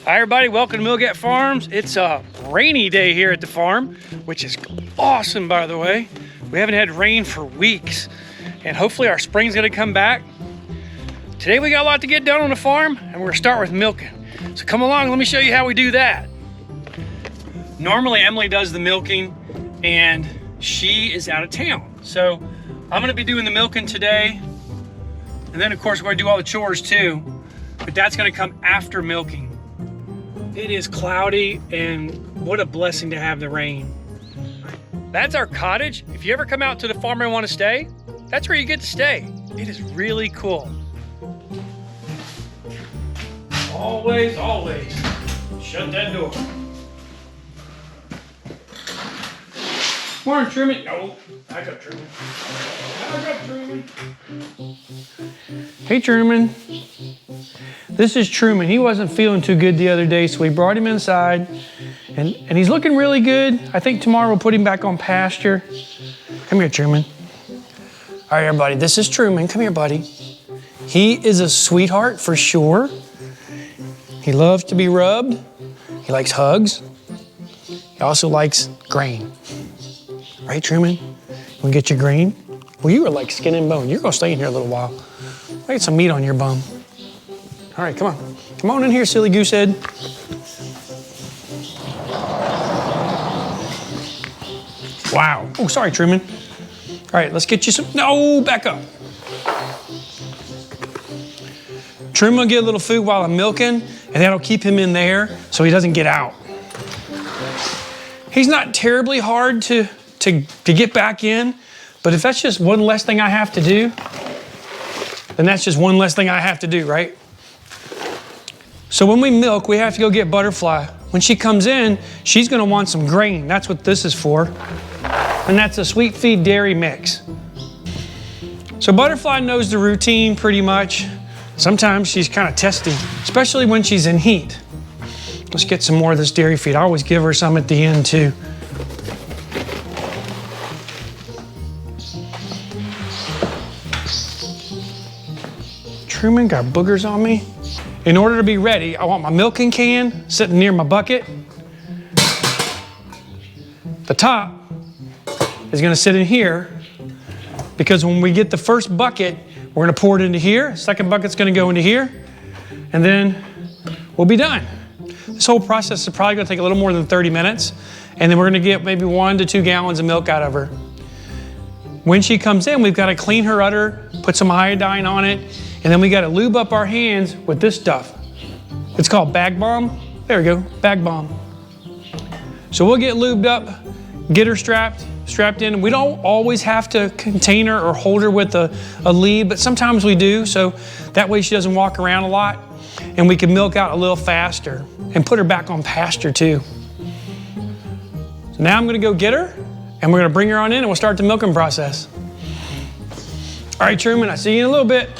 Hi everybody, welcome to Millgate Farms. It's a rainy day here at the farm, which is awesome by the way. We haven't had rain for weeks and hopefully our spring's gonna come back. Today we got a lot to get done on the farm and we're gonna start with milking. So come along, let me show you how we do that. Normally Emily does the milking and she is out of town. So I'm gonna be doing the milking today. And then of course we're gonna do all the chores too, but that's gonna come after milking. It is cloudy and what a blessing to have the rain. That's our cottage. If you ever come out to the farm and want to stay, that's where you get to stay. It is really cool. Always, always shut that door. Morning, Truman. No, I got Truman. I got Truman. Hey, Truman. This is Truman. He wasn't feeling too good the other day, so we brought him inside, and he's looking really good. I think tomorrow we'll put him back on pasture. Come here, Truman. All right, everybody, this is Truman. Come here, buddy. He is a sweetheart for sure. He loves to be rubbed. He likes hugs. He also likes grain. Right, Truman? You wanna get your grain? Well, you are like skin and bone. You're gonna stay in here a little while. I get some meat on your bum. All right, come on. Come on in here, silly goose head. Wow. Oh, sorry, Truman. All right, let's get you some, no, back up. Truman will get a little food while I'm milking, and that'll keep him in there so he doesn't get out. He's not terribly hard to get back in, but if that's just one less thing I have to do, then that's just one less thing I have to do, right? So when we milk, we have to go get Butterfly. When she comes in, she's gonna want some grain. That's what this is for. And that's a sweet feed dairy mix. So Butterfly knows the routine pretty much. Sometimes she's kind of testy, especially when she's in heat. Let's get some more of this dairy feed. I always give her some at the end too. Truman got boogers on me. In order to be ready, I want my milking can sitting near my bucket. The top is gonna sit in here because when we get the first bucket, we're gonna pour it into here. Second bucket's gonna go into here, and then we'll be done. This whole process is probably gonna take a little more than 30 minutes, and then we're gonna get maybe 1 to 2 gallons of milk out of her. When she comes in, we've gotta clean her udder, put some iodine on it, and then we gotta lube up our hands with this stuff. It's called Bag Balm. There we go, Bag Balm. So we'll get lubed up, get her strapped in. We don't always have to contain her or hold her with a lead, but sometimes we do, so that way she doesn't walk around a lot, and we can milk out a little faster and put her back on pasture too. So now I'm gonna go get her, and we're gonna bring her on in and we'll start the milking process. All right, Truman, I'll see you in a little bit.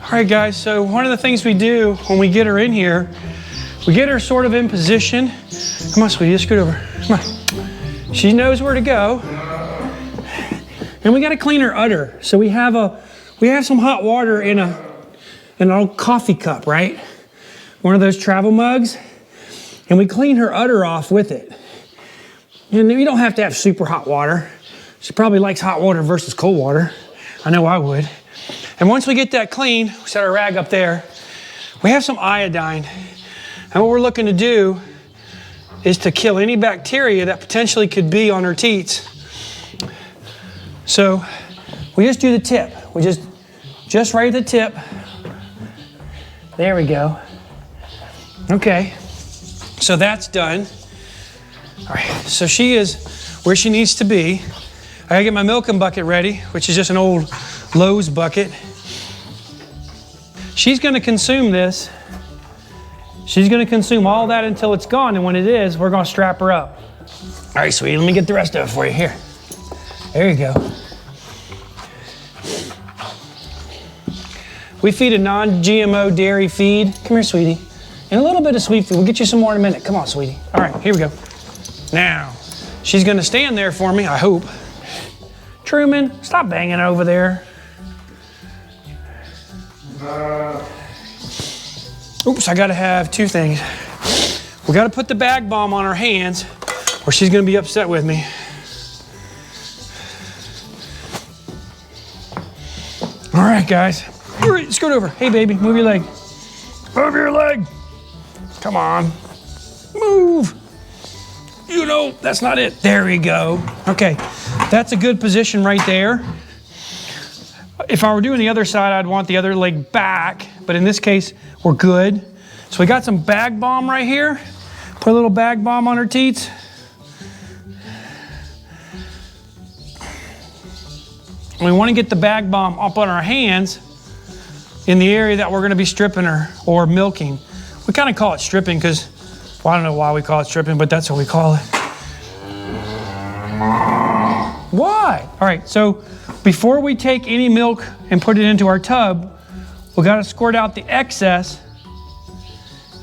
All right, guys, so one of the things we do when we get her in here, we get her sort of in position. Come on, sweetie, just scoot over. Come on. She knows where to go. And we gotta clean her udder. So we have some hot water in an old coffee cup, right? One of those travel mugs. And we clean her udder off with it. And you don't have to have super hot water. She probably likes hot water versus cold water. I know I would. And once we get that clean, we set our rag up there, we have some iodine. And what we're looking to do is to kill any bacteria that potentially could be on her teats. So we just do the tip. We just right at the tip. There we go. Okay, so that's done. All right, so she is where she needs to be. I gotta get my milking bucket ready, which is just an old Lowe's bucket. She's gonna consume this She's gonna consume all that until it's gone, and when it is, we're gonna strap her up. All right, sweetie, let me get the rest of it for you. Here. There you go. We feed a non-GMO dairy feed. Come here, sweetie. And a little bit of sweet food. We'll get you some more in a minute. Come on, sweetie. All right, here we go. Now, she's gonna stand there for me, I hope. Truman, stop banging over there. Oops, I gotta have two things. We gotta put the bag bomb on her hands or she's gonna be upset with me. All right, guys. Scoot over. Hey, baby, move your leg. Move your leg. Come on. Move. You know, that's not it. There we go. Okay, that's a good position right there. If I were doing the other side, I'd want the other leg back, but in this case, we're good. So we got some bag balm right here. Put a little bag balm on her teats. And we want to get the bag balm up on our hands in the area that we're going to be stripping her or milking. We kind of call it stripping because, well, I don't know why we call it stripping, but that's what we call it. Why? All right, so before we take any milk and put it into our tub, we got to squirt out the excess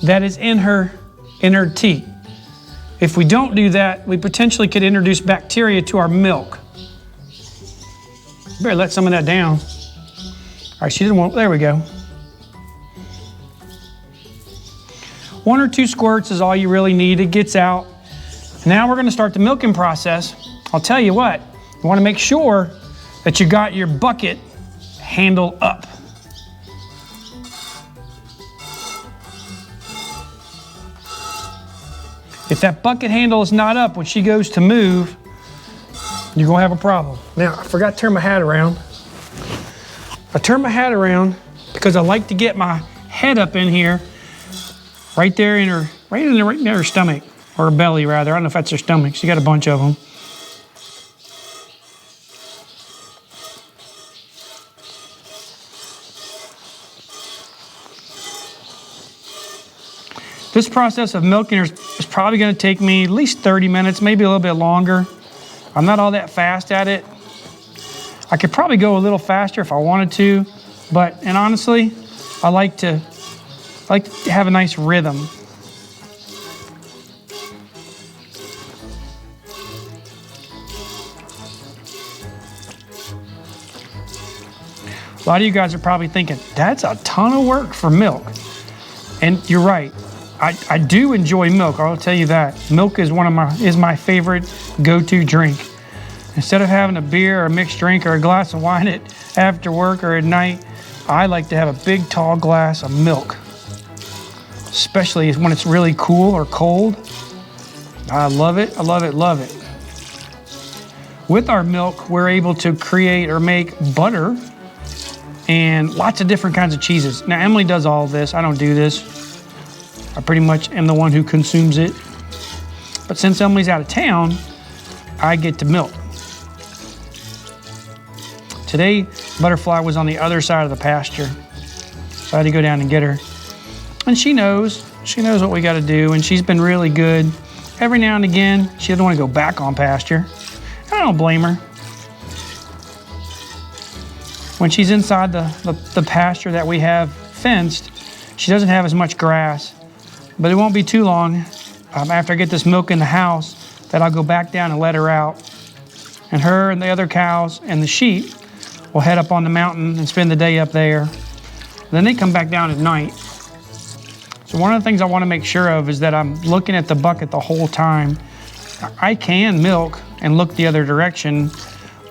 that is in her teat. If we don't do that, we potentially could introduce bacteria to our milk. Better let some of that down. All right, she didn't want, there we go. 1 or 2 squirts is all you really need. It gets out. Now we're gonna start the milking process. I'll tell you what, you wanna make sure that you got your bucket handle up. If that bucket handle is not up when she goes to move, you're gonna have a problem. Now, I forgot to turn my hat around. I turn my hat around because I like to get my head up in here, right there in her, right near her stomach, or her belly rather. I don't know if that's her stomach. She got a bunch of them. This process of milking her is probably gonna take me at least 30 minutes, maybe a little bit longer. I'm not all that fast at it. I could probably go a little faster if I wanted to, and honestly, I like to have a nice rhythm. A lot of you guys are probably thinking, that's a ton of work for milk. And you're right. I do enjoy milk, I'll tell you that. Milk is my favorite go-to drink. Instead of having a beer or a mixed drink or a glass of wine after work or at night, I like to have a big tall glass of milk. Especially when it's really cool or cold. I love it, I love it, love it. With our milk, we're able to create or make butter and lots of different kinds of cheeses. Now, Emily does all of this, I don't do this. I pretty much am the one who consumes it. But since Emily's out of town, I get to milk. Today, Butterfly was on the other side of the pasture. So I had to go down and get her. And she knows what we gotta do, and she's been really good. Every now and again, she doesn't wanna go back on pasture. And I don't blame her. When she's inside the pasture that we have fenced, she doesn't have as much grass. But it won't be too long after I get this milk in the house that I'll go back down and let her out. And her and the other cows and the sheep will head up on the mountain and spend the day up there. And then they come back down at night. So one of the things I want to make sure of is that I'm looking at the bucket the whole time. I can milk and look the other direction,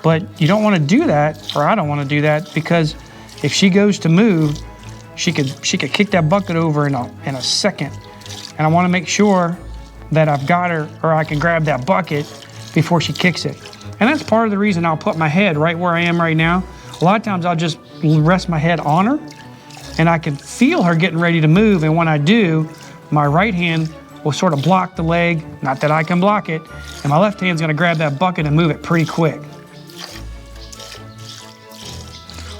but you don't want to do that, or I don't want to do that, because if she goes to move, she could kick that bucket over in a second. And I want to make sure that I've got her, or I can grab that bucket before she kicks it. And that's part of the reason I'll put my head right where I am right now. A lot of times I'll just rest my head on her, and I can feel her getting ready to move. And when I do, my right hand will sort of block the leg, not that I can block it, and my left hand's gonna grab that bucket and move it pretty quick.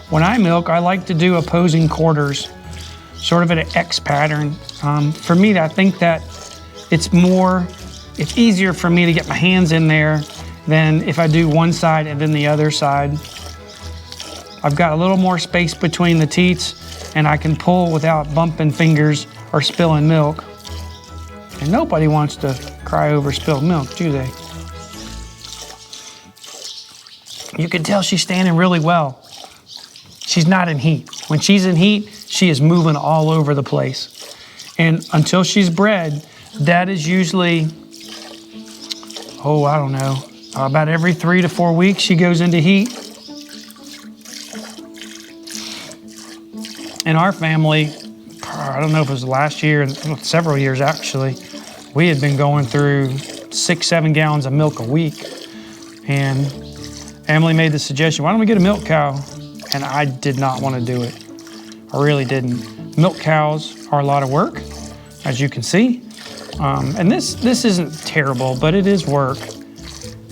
When I milk, I like to do opposing quarters, sort of at an X pattern. For me, I think that it's easier for me to get my hands in there than if I do one side and then the other side. I've got a little more space between the teats, and I can pull without bumping fingers or spilling milk. And nobody wants to cry over spilled milk, do they? You can tell she's standing really well. She's not in heat. When she's in heat, she is moving all over the place. And until she's bred, that is usually, I don't know, about every 3 to 4 weeks she goes into heat. In our family, I don't know if it was last year, several years actually, we had been going through 6-7 gallons of milk a week. And Emily made the suggestion, why don't we get a milk cow? And I did not want to do it. I really didn't. Milk cows are a lot of work, as you can see. And this isn't terrible, but it is work.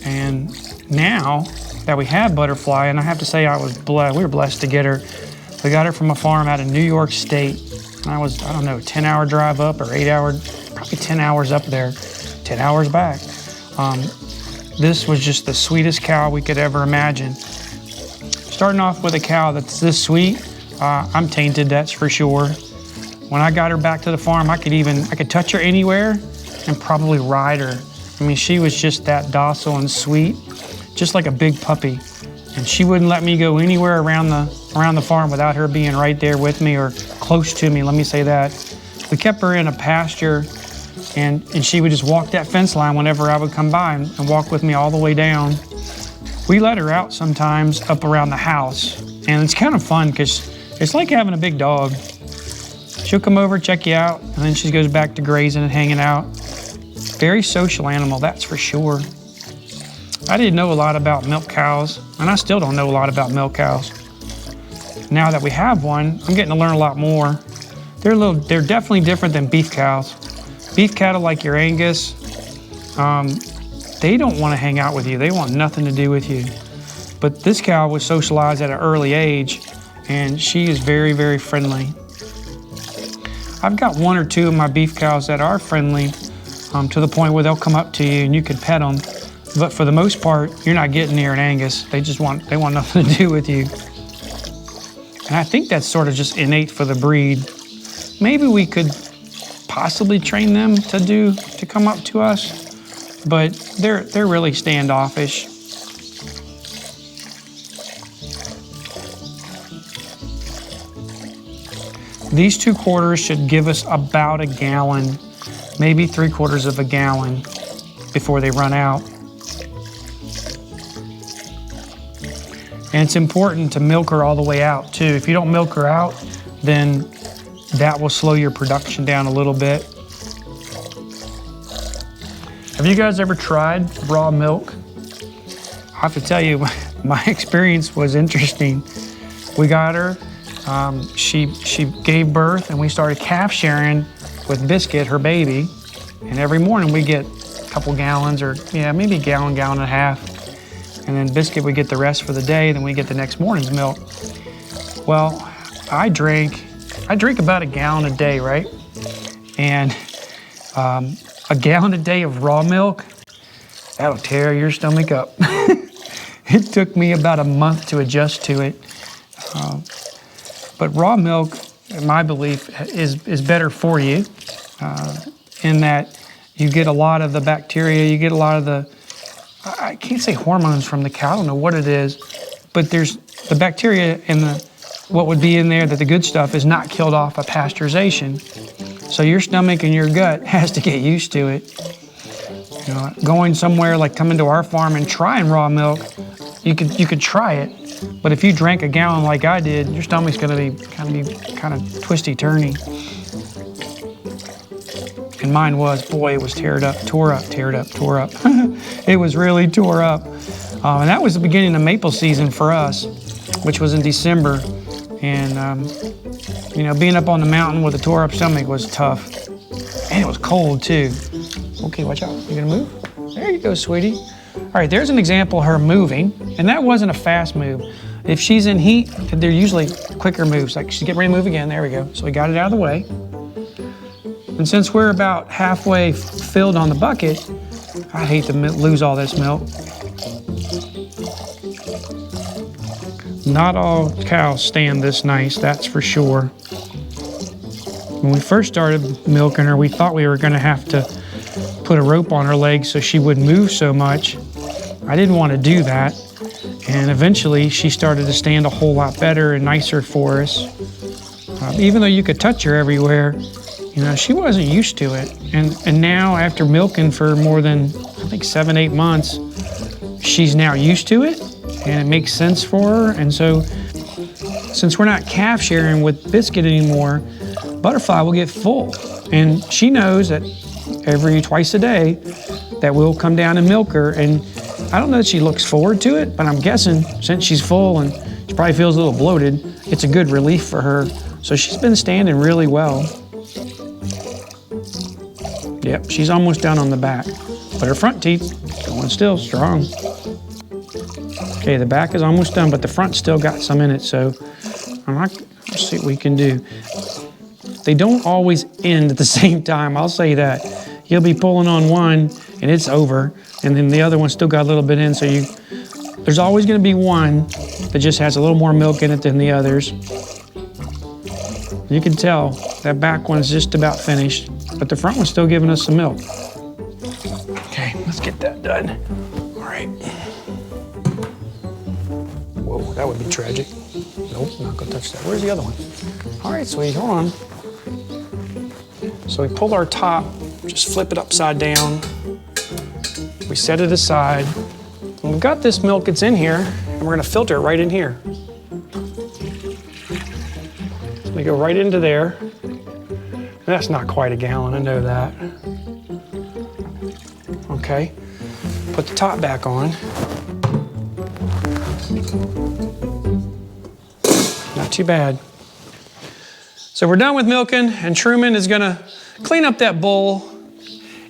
And now that we have Butterfly, and I have to say we were blessed to get her. We got her from a farm out in New York State. And I don't know, 10-hour drive up or 8-hour, probably 10 hours up there, 10 hours back. This was just the sweetest cow we could ever imagine. Starting off with a cow that's this sweet, I'm tainted, that's for sure. When I got her back to the farm, I could touch her anywhere and probably ride her. I mean, she was just that docile and sweet, just like a big puppy. And she wouldn't let me go anywhere around the farm without her being right there with me or close to me, let me say that. We kept her in a pasture, and she would just walk that fence line whenever I would come by and walk with me all the way down. We let her out sometimes up around the house, and it's kind of fun because it's like having a big dog. She'll come over, check you out, and then she goes back to grazing and hanging out. Very social animal, that's for sure. I didn't know a lot about milk cows, and I still don't know a lot about milk cows. Now that we have one, I'm getting to learn a lot more. They're definitely different than beef cows. Beef cattle like your Angus, they don't want to hang out with you. They want nothing to do with you. But this cow was socialized at an early age, and she is very, very friendly. I've got 1 or 2 of my beef cows that are friendly to the point where they'll come up to you and you can pet them. But for the most part, you're not getting near an Angus. They want nothing to do with you. And I think that's sort of just innate for the breed. Maybe we could possibly train them to come up to us, but they're really standoffish. These 2 quarters should give us about a gallon, maybe 3/4 of a gallon before they run out. And it's important to milk her all the way out too. If you don't milk her out, then that will slow your production down a little bit. Have you guys ever tried raw milk? I have to tell you, my experience was interesting. We got her, she gave birth, and we started calf sharing with Biscuit, her baby. And every morning we get a couple gallons, or maybe a gallon, gallon and a half. And then Biscuit would get the rest for the day, then we get the next morning's milk. Well, I drink about a gallon a day, right? And a gallon a day of raw milk, that'll tear your stomach up. It took me about a month to adjust to it. But raw milk, in my belief, is better for you in that you get a lot of the bacteria, you get a lot of the, I can't say hormones from the cow, I don't know what it is, but there's the bacteria in what would be in there, that the good stuff is not killed off of pasteurization. So your stomach and your gut has to get used to it. You know, going somewhere like coming to our farm and trying raw milk, you could try it, but if you drank a gallon like I did, your stomach's gonna be kind of twisty-turny. And mine was, boy, it was tore up. It was really tore up. And that was the beginning of maple season for us, which was in December. And, being up on the mountain with a tore up stomach was tough. And it was cold too. Okay, watch out. You gonna move? There you go, sweetie. All right, there's an example of her moving. And that wasn't a fast move. If she's in heat, they're usually quicker moves. Like she's getting ready to move again. There we go. So we got it out of the way. And since we're about halfway filled on the bucket, I hate to lose all this milk. Not all cows stand this nice, that's for sure. When we first started milking her, we thought we were gonna have to put a rope on her legs so she wouldn't move so much. I didn't want to do that. And eventually she started to stand a whole lot better and nicer for us. Even though you could touch her everywhere, you know, she wasn't used to it. And now after milking for more than, I think 7-8 months, she's now used to it and it makes sense for her. And so since we're not calf sharing with Biscuit anymore, Butterfly will get full. And she knows that twice a day that we'll come down and milk her. And I don't know that she looks forward to it, but I'm guessing since she's full and she probably feels a little bloated, it's a good relief for her. So she's been standing really well. Yep, she's almost done on the back, but her front teeth going still strong. Okay, the back is almost done, but the front still got some in it, so let's see what we can do. They don't always end at the same time, I'll say that. You'll be pulling on one and it's over, and then the other one still got a little bit in, so there's always gonna be one that just has a little more milk in it than the others. You can tell that back one's just about finished, but the front one's still giving us some milk. Okay, let's get that done. All right. Whoa, that would be tragic. Nope, not gonna touch that. Where's the other one? All right, sweetie, hold on. So we pull our top, just flip it upside down. We set it aside. And we've got this milk that's in here, and we're gonna filter it right in here. So we go right into there. That's not quite a gallon, I know that. Okay, put the top back on. Not too bad. So we're done with milking, and Truman is gonna clean up that bowl.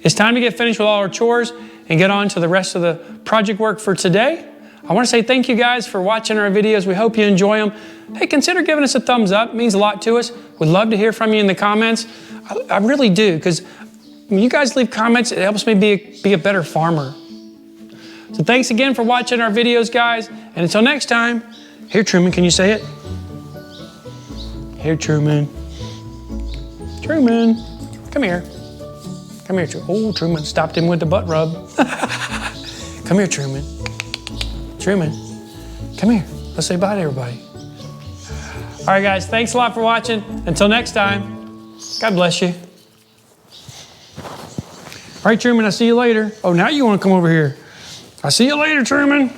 It's time to get finished with all our chores and get on to the rest of the project work for today. I wanna say thank you guys for watching our videos. We hope you enjoy them. Hey, consider giving us a thumbs up. It means a lot to us. We'd love to hear from you in the comments. I really do, because when you guys leave comments, it helps me be a better farmer. So thanks again for watching our videos, guys. And until next time, here, Truman, can you say it? Here, Truman. Truman, come here. Come here, Truman. Oh, Truman stopped him with the butt rub. Come here, Truman. Truman, come here. Let's say bye to everybody. All right, guys, thanks a lot for watching. Until next time, God bless you. All right, Truman, I'll see you later. Oh, now you want to come over here. I'll see you later, Truman.